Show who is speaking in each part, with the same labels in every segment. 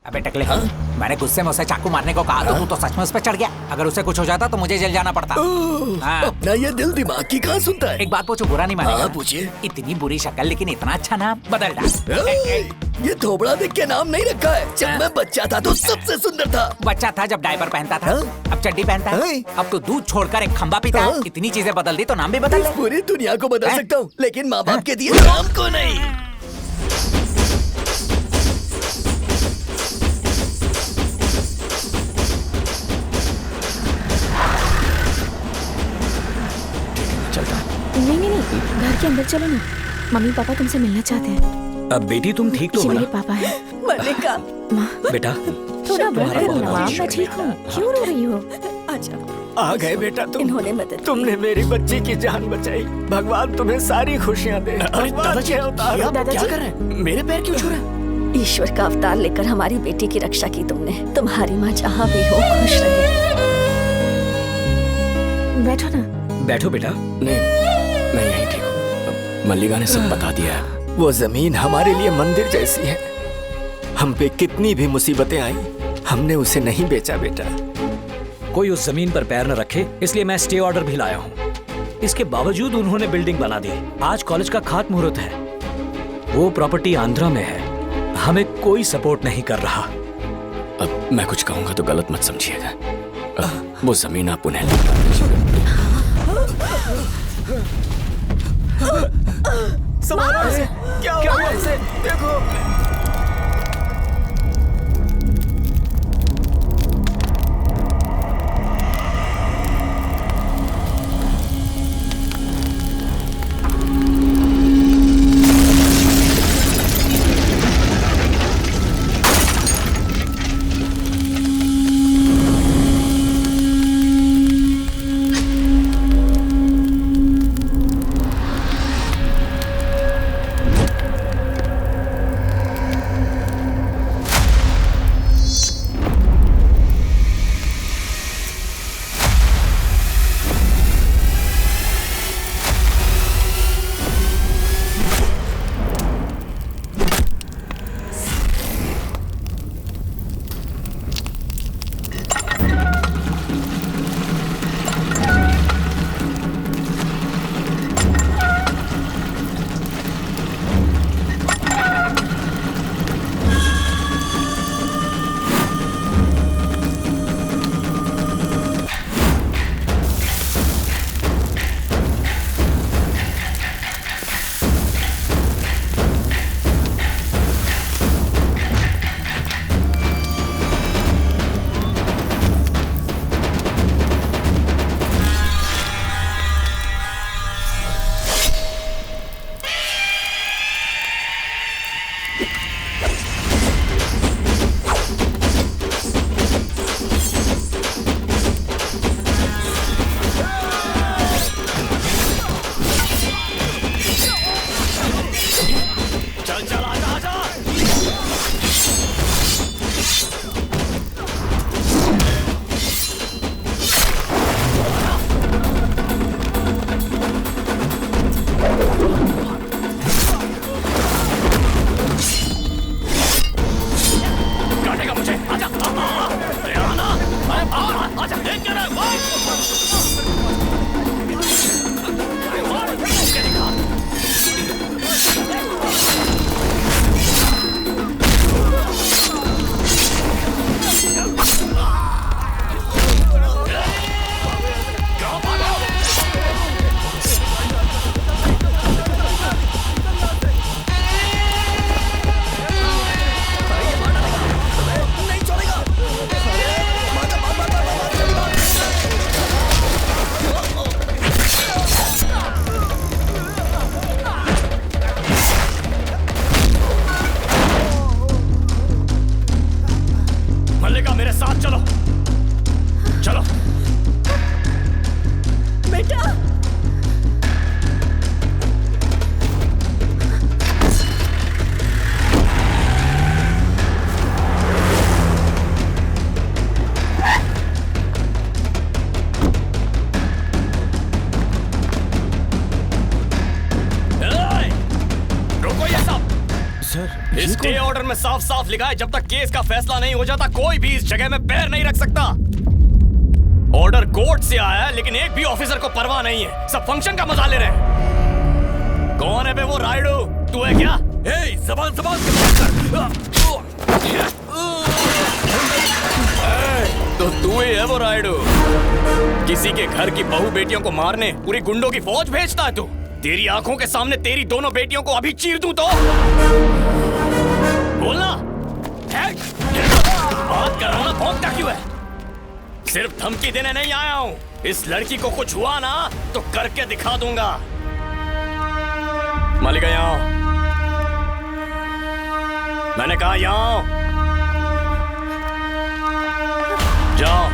Speaker 1: अबे टकले, मैंने गुस्से में उसे चाकू मारने को कहा तो तू तो सच में उस पे चढ़ गया। अगर उसे कुछ हो जाता तो मुझे जेल जाना पड़ता। हाँ।
Speaker 2: अपना ये दिल दिमाग की कहाँ सुनता है?
Speaker 1: एक बात पूछो, बुरा नहीं मानेगा?
Speaker 2: हाँ, पूछिए।
Speaker 1: इतनी बुरी शक्ल लेकिन इतना अच्छा नाम, बदल डाल।
Speaker 2: ये थोबड़ा देख के नाम नहीं रखा है। जब मैं बच्चा था तो सबसे सुंदर था।
Speaker 1: बच्चा था जब डायपर पहनता था, अब चड्डी पहनता है। अब तो दूध छोड़कर एक खंबा पीता है। इतनी चीजें बदल दी तो नाम भी बदल ले।
Speaker 2: पूरी दुनिया को बदल सकता हूँ, लेकिन माँ बाप के दिए नाम को नहीं।
Speaker 3: नहीं, घर के अंदर चलो ना। मम्मी पापा तुमसे मिलना चाहते हैं।
Speaker 4: अब बेटी तुम ठीक तो हो
Speaker 3: ये
Speaker 4: ना?
Speaker 3: मेरे पापा है।
Speaker 5: मल्लिका,
Speaker 3: माँ,
Speaker 4: बेटा
Speaker 3: थोड़ा ब्रदर हो ना। माँ, मैं ठीक हूँ। क्यों रो रही हो?
Speaker 5: आजा।
Speaker 6: आ गए बेटा तुम।
Speaker 5: इन्होंने मदद की।
Speaker 6: तुमने मेरी बच्ची की जान बचाई। भगवान तुम्हें सारी खुशियाँ दे।
Speaker 2: अरे दादाजी,
Speaker 6: क्या उतारो।
Speaker 2: आप क्या कर रहे हैं? मेरे पैर क्यों छू रहे हैं?
Speaker 5: ईश्वर का अवतार लेकर हमारी बेटी की रक्षा की तुमने। तुम्हारी माँ जहाँ भी हो खुश रहे।
Speaker 3: बैठो ना।
Speaker 4: बैठो बेटा।
Speaker 2: नहीं, मैं यहीं ठीक हूँ। मल्लिका ने सब बता दिया है।
Speaker 6: वो जमीन हमारे लिए मंदिर जैसी है। हम पे कितनी भी मुसीबतें आई, हमने उसे नहीं बेचा बेटा।
Speaker 4: कोई उस जमीन पर पैर न रखे, इसलिए मैं स्टे ऑर्डर भी लाया हूँ। इसके बावजूद उन्होंने बिल्डिंग बना दी। आज कॉलेज का खात मुहूर्त है। वो प्रॉपर्टी आंध्रा में है। हमें कोई सपोर्ट नहीं कर रहा।
Speaker 2: अब मैं कुछ कहूँगा तो गलत मत समझिएगा। वो जमीन आप उन्हें
Speaker 6: संभालो इसे। क्या हुआ इसे? देखो। सर
Speaker 2: इस स्टे ऑर्डर में साफ साफ लिखा है जब तक केस का फैसला नहीं हो जाता कोई भी इस जगह में पैर नहीं रख सकता। ऑर्डर कोर्ट से आया है लेकिन एक भी ऑफिसर को परवाह नहीं है, सब फंक्शन का मजा ले रहे हैं। कौन है बे वो राइडू? तू है क्या? ए, ज़बान तो तू ही है वो राइडू? किसी के घर की बहू बेटियों को मारने पूरी गुंडों की फौज भेजता है तू? तेरी आंखों के सामने तेरी दोनों बेटियों को अभी चीर दूं तो बोलना। बात कर रहा ना, भौंकता क्यों है? सिर्फ धमकी देने नहीं आया हूं, इस लड़की को कुछ हुआ ना तो करके दिखा दूंगा। मालिका यहाँ, मैंने कहा यहाँ जाओ।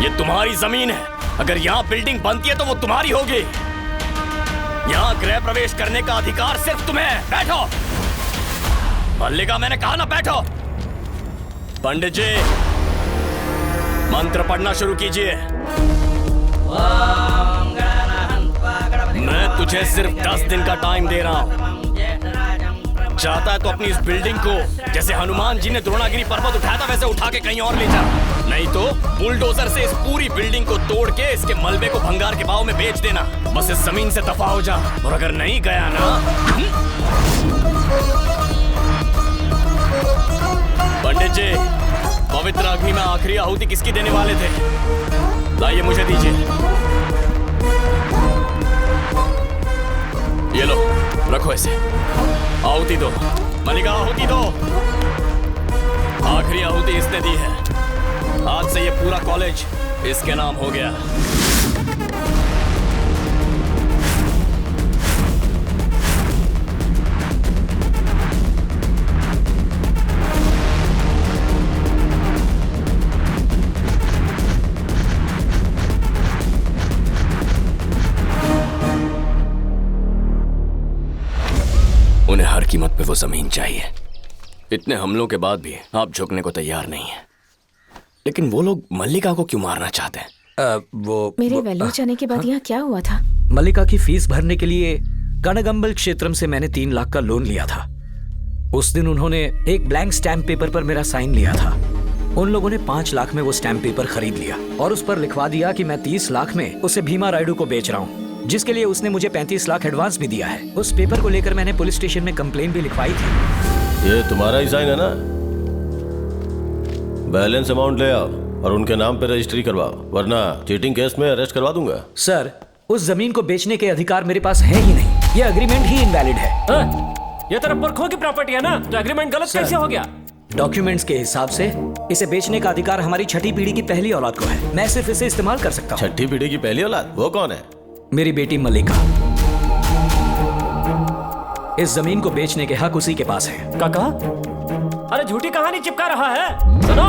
Speaker 2: ये तुम्हारी जमीन है, अगर यहाँ बिल्डिंग बनती है तो वो तुम्हारी होगी। यहाँ गृह प्रवेश करने का अधिकार सिर्फ तुम्हें है। बैठो। मल्लिका, मैंने कहा ना बैठो। पंडित जी, मंत्र पढ़ना शुरू कीजिए। मैं तुझे सिर्फ 10 दिन का टाइम दे रहा हूं। चाहता है तो अपनी इस बिल्डिंग को जैसे हनुमान जी ने द्रोणागिरी पर्वत उठाया था वैसे उठा के कहीं और ले जा, नहीं तो बुलडोजर से इस पूरी बिल्डिंग को तोड़ के इसके मलबे को भंगार के भाव में बेच देना। बस इस जमीन से दफा हो जा, और अगर नहीं गया ना। पंडित जी, पवित्र अग्नि में आखिरी आहुति किसकी देने वाले थे? लाइए, मुझे दीजिए। ये लो, रखो इसे। आहुति दो मलिका, आहुति दो। आखिरी आहुति इसने दी है। आज से ये पूरा कॉलेज इसके नाम हो गया। उन्हें हर कीमत पे वो जमीन चाहिए। इतने हमलों के बाद भी आप झुकने को तैयार नहीं है। लेकिन वो लोग मल्लिका को क्यों मारना चाहते हैं?
Speaker 3: मेरे वेल्लोर जाने के बाद यहाँ क्या हुआ था?
Speaker 4: मल्लिका की फीस भरने के लिए कनगंबल क्षेत्रम से मैंने 3 लाख का लोन लिया था। उस दिन उन्होंने एक ब्लैंक स्टैम्प पेपर पर मेरा साइन लिया था। उन लोगों ने 5 लाख में वो स्टैम्प पेपर खरीद लिया और उस पर लिखवा दिया कि मैं 30 लाख में उसे भीमा रायडू को बेच रहा हूँ, जिसके लिए उसने मुझे 35 लाख एडवांस भी दिया है। उस पेपर को लेकर मैंने पुलिस स्टेशन में कंप्लेन भी लिखवाई थी।
Speaker 7: ये तुम्हारा ही साइन है ना? बैलेंस अमाउंट ले आओ और उनके नाम पे रजिस्ट्री करवाओ, वरना चीटिंग केस में अरेस्ट करवा दूंगा।
Speaker 4: सर, उस जमीन को बेचने के अधिकार मेरे पास है ही नहीं। ये एग्रीमेंट ही इनवैलिड है।
Speaker 8: ये तेरा पुरखों की प्रॉपर्टी है ना, तो एग्रीमेंट गलत कैसे हो गया?
Speaker 4: डॉक्यूमेंट्स के हिसाब से इसे बेचने का अधिकार हमारी छठी पीढ़ी की पहली औलाद को है। मैं सिर्फ इसे इस्तेमाल कर सकता हूँ।
Speaker 7: छठी पीढ़ी की पहली औलाद? वो कौन है?
Speaker 4: मेरी बेटी मल्लिका। इस जमीन को बेचने के हक उसी के पास है।
Speaker 8: काका, अरे झूठी कहानी चिपका रहा है। सुनो,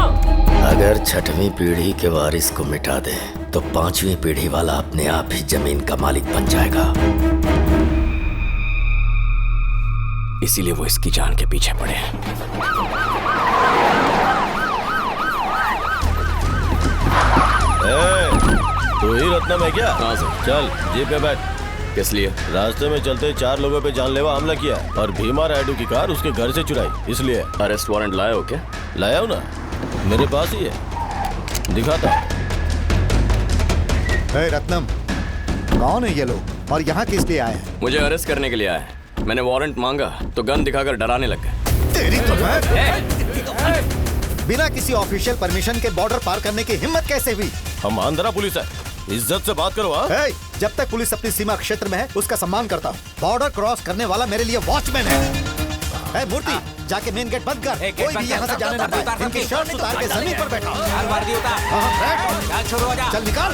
Speaker 6: अगर छठवीं पीढ़ी के वारिस को मिटा दे तो 5वीं पीढ़ी वाला अपने आप ही जमीन का मालिक बन जाएगा।
Speaker 2: इसीलिए वो इसकी जान के पीछे पड़े हैं।
Speaker 7: तू ही रत्नम है क्या?
Speaker 2: हाँ सर।
Speaker 7: चल जीप पे बैठ।
Speaker 2: किस लिए?
Speaker 7: रास्ते में चलते 4 लोगों पे जानलेवा हमला किया और भीमा रायडू की कार उसके घर से चुराई, इसलिए।
Speaker 2: अरेस्ट वारंट लाए हो क्या?
Speaker 7: लाया हूँ ना, मेरे पास ही है, दिखाता हूँ।
Speaker 9: रत्नम, कौन है ये लोग और यहाँ किस लिए आए हैं?
Speaker 2: मुझे अरेस्ट करने के लिए आए। मैंने वारंट मांगा तो गन दिखाकर डराने लग गए।
Speaker 9: तेरी तो बिना किसी ऑफिशियल परमिशन के बॉर्डर पार करने की हिम्मत कैसे हुई?
Speaker 7: हम आंध्रा पुलिस है, इज्जत से बात करो। हाँ?
Speaker 9: जब तक पुलिस अपनी सीमा क्षेत्र में है उसका सम्मान करता हूँ। बॉर्डर क्रॉस करने वाला मेरे लिए वॉचमैन है। मूर्ति, जाके मेन गेट बंद कर। कोई भी यहाँ से जाने ना पाए। इनकी शर्ट उतार के जमीन पर बैठा। चल निकाल।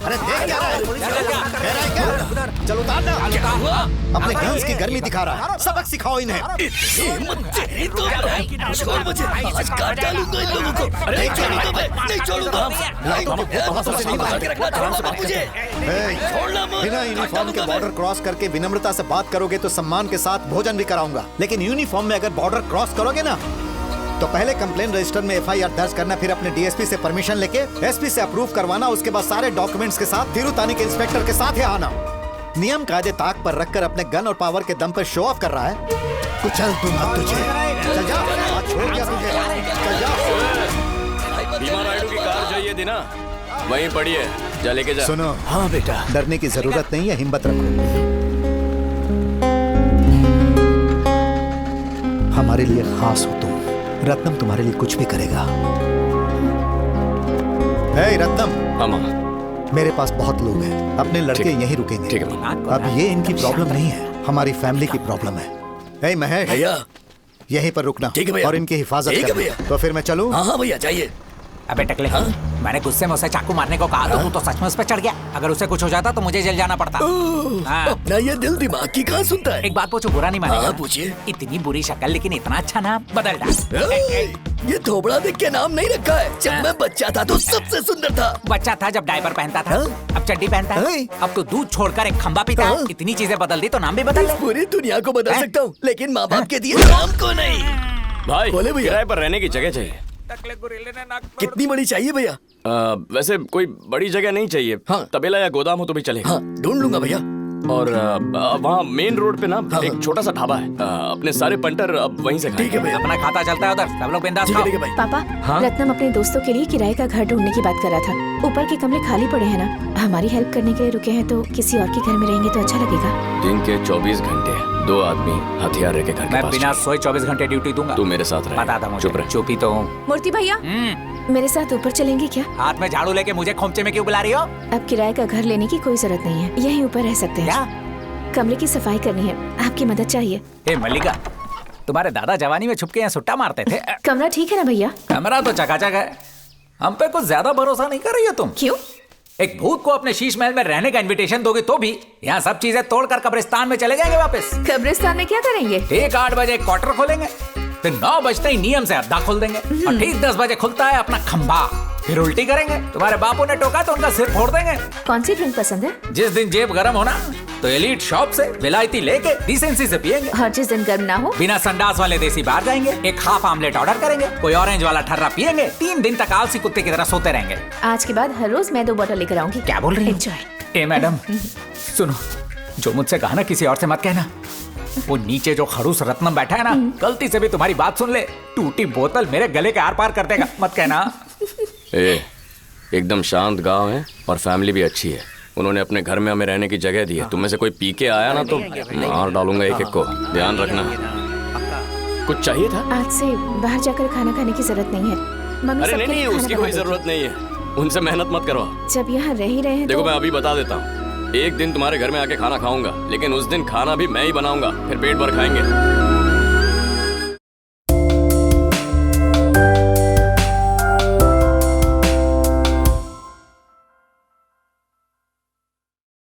Speaker 9: अरे देख क्या रहा है? क्या? चल उतार ना। अपने गन्स की गर्मी दिखा रहा है। सबक सिखाओ इन्हें। बिना यूनिफॉर्म के बॉर्डर क्रॉस करके विनम्रता से बात करोगे तो सम्मान के साथ भोजन भी कराऊंगा, लेकिन यूनिफॉर्म में अगर बॉर्डर क्रॉस करोगे ना तो पहले कंप्लेन रजिस्टर में एफआईआर दर्ज करना, फिर अपने डीएसपी से परमिशन लेके एसपी से अप्रूव करवाना, उसके बाद सारे डॉक्यूमेंट्स के साथ तिरुतानी के इंस्पेक्टर के साथ ही आना। नियम कायदे ताक पर रखकर अपने गन और पावर के दम पर शो ऑफ कर रहा है। कुचल तुम अब तुझे। चल जा, आज छोड़ दिया तुझे। चल जा।
Speaker 2: भीमा नायडू की कार चाहिए थी ना, वहीं पड़ी है, जा लेके जा।
Speaker 9: सुनो,
Speaker 6: हाँ बेटा,
Speaker 9: डरने की जरूरत नहीं है, हिम्मत रखो। हमारे लिए खास हो तुम। रत्नम तुम्हारे लिए कुछ भी करेगा। हे रत्नम।
Speaker 2: हाँ मामा।
Speaker 9: मेरे पास बहुत लोग हैं, अपने लड़के यहीं रुकेंगे।
Speaker 2: ठीक है मामा।
Speaker 9: अब ये इनकी प्रॉब्लम नहीं है, हमारी फैमिली की प्रॉब्लम है। हे महेश
Speaker 6: भैया
Speaker 9: यहीं पर रुकना
Speaker 6: ठीक है भैया।
Speaker 9: और इनकी हिफाजत
Speaker 6: ठीक है
Speaker 9: करना।
Speaker 6: भैया।
Speaker 9: तो फिर मैं चलूं?
Speaker 6: हाँ हाँ भैया जाइए।
Speaker 1: अबे टकले, मैंने गुस्से में उसे चाकू मारने को कहा तो तू तो सच में उस पर चढ़ गया। अगर उसे कुछ हो जाता तो मुझे जेल जाना पड़ता। हाँ।
Speaker 6: अपना ये दिल दिमाग की कहाँ सुनता है।
Speaker 1: एक बात पूछो, बुरा नहीं मानेगा?
Speaker 6: हाँ, पूछिए।
Speaker 1: इतनी बुरी शक्ल लेकिन इतना अच्छा नाम, बदल डाल।
Speaker 6: ये थोबड़ा देख के नाम नहीं रखा है। जब मैं बच्चा था तो सबसे सुंदर था।
Speaker 1: बच्चा था जब डायपर पहनता था, अब चड्डी पहनता है। अब तो दूध छोड़कर एक खंबा पीता है। इतनी चीजें बदल दी तो नाम भी बदल ले।
Speaker 6: पूरी दुनिया को बदल सकता हूँ, लेकिन माँ बाप के दिए नाम को नहीं।
Speaker 2: भाई
Speaker 6: बोले भैया।
Speaker 2: किराए पर रहने की जगह चाहिए।
Speaker 6: कितनी बड़ी चाहिए भैया?
Speaker 2: वैसे कोई बड़ी जगह नहीं चाहिए।
Speaker 6: हाँ।
Speaker 2: तबेला या गोदाम हो तो भी चलेगा।
Speaker 6: हाँ ढूंढ लूंगा भैया।
Speaker 2: और वहाँ मेन रोड पे ना एक छोटा सा ढाबा है। अपने सारे पंटर अब वहीं से
Speaker 6: ठीक है भैया।
Speaker 1: अपना खाता चलता है उधर, सब लोग बिंदास
Speaker 6: ठीक है
Speaker 1: खाओ।
Speaker 6: ठीक है भाई।
Speaker 3: पापा, रत्नम अपने दोस्तों के लिए किराए का घर ढूंढने की बात कर रहा था। ऊपर के कमरे खाली पड़े हैं ना, हमारी हेल्प करने के लिए रुके हैं तो किसी और के घर में रहेंगे तो अच्छा लगेगा।
Speaker 2: दिन के 24 घंटे 2 आदमी हथियार लेके घर के
Speaker 1: मैं
Speaker 2: पास
Speaker 1: बिना
Speaker 2: चले।
Speaker 1: सोए 24 घंटे ड्यूटी दूंगा।
Speaker 2: तू मेरे साथ रहे।
Speaker 1: बता था मुझे।
Speaker 2: चुप रह।
Speaker 1: चुप ही तो हूँ।
Speaker 3: मूर्ति भैया, मेरे साथ ऊपर चलेंगे क्या?
Speaker 1: हाथ में झाड़ू लेके मुझे खोमचे में क्यों बुला रही हो?
Speaker 3: अब किराए का घर लेने की कोई जरूरत नहीं है, यहीं ऊपर रह सकते हैं।
Speaker 1: क्या?
Speaker 3: कमरे की सफाई करनी है, आपकी मदद चाहिए।
Speaker 1: ए मल्लिका, तुम्हारे दादा जवानी में छुप के यहाँ सुट्टा मारते थे।
Speaker 3: कमरा ठीक है ना भैया?
Speaker 1: कमरा तो चकाचक है। हम पे कुछ ज्यादा भरोसा नहीं कर रही हो तुम।
Speaker 3: क्यों?
Speaker 1: एक भूत को अपने शीश महल में रहने का इनविटेशन दोगे तो भी यहाँ सब चीजें तोड़कर कब्रिस्तान में चले जाएंगे वापस।
Speaker 3: कब्रिस्तान में क्या करेंगे?
Speaker 1: ठीक 8 बजे क्वार्टर खोलेंगे, फिर 9 बजते ही नियम से अद्दा खोल देंगे और ठीक 10 बजे खुलता है अपना खंबा। फिर उल्टी करेंगे। तुम्हारे बापू ने टोका तो उनका सिर फोड़ देंगे।
Speaker 3: कौन सी ड्रिंक पसंद है?
Speaker 1: जिस दिन जेब गरम होना तो एलीट शॉप से विलायती लेके डिसेंसी से पिएंगे।
Speaker 3: और जिस दिन गर्म ना हो?
Speaker 1: बिना संडास वाले देसी बाहर जाएंगे, एक हाफ आमलेट ऑर्डर करेंगे, कोई ऑरेंज वाला ठर्रा पिएंगे, 3 दिन तक आलसी कुत्ते की तरह सोते रहेंगे।
Speaker 3: आज के बाद हर रोज मैं 2 बोतल लेकर आऊंगी।
Speaker 1: क्या बोल रही हो?
Speaker 3: एंजॉय।
Speaker 1: ए मैडम सुनो, जो मुझसे कहा ना किसी और से मत कहना। वो नीचे जो खड़ूस रत्नम बैठा है ना, गलती से भी तुम्हारी बात सुन ले, टूटी बोतल मेरे गले के आर पार कर देगा। मत कहना।
Speaker 2: एकदम शांत गांव है और फैमिली भी अच्छी है। उन्होंने अपने घर में हमें रहने की जगह दी है। तुम में से कोई पी के आया ना तो मार डालूंगा एक एक को, ध्यान रखना। कुछ चाहिए था?
Speaker 3: आज से बाहर जाकर खाना खाने की जरूरत नहीं है। मम्मी
Speaker 2: अरे
Speaker 3: सबके
Speaker 2: नहीं
Speaker 3: लिए
Speaker 2: नहीं,
Speaker 3: खाना
Speaker 2: उसकी
Speaker 3: बना
Speaker 2: कोई
Speaker 3: देगी।
Speaker 2: जरूरत नहीं है। उनसे मेहनत मत करवाओ।
Speaker 3: जब यहाँ रह ही रहे हैं
Speaker 2: देखो
Speaker 3: तो...
Speaker 2: मैं अभी बता देता हूँ, एक दिन तुम्हारे घर में आके खाना खाऊंगा, लेकिन उस दिन खाना भी मैं ही बनाऊंगा, फिर पेट भर खाएंगे।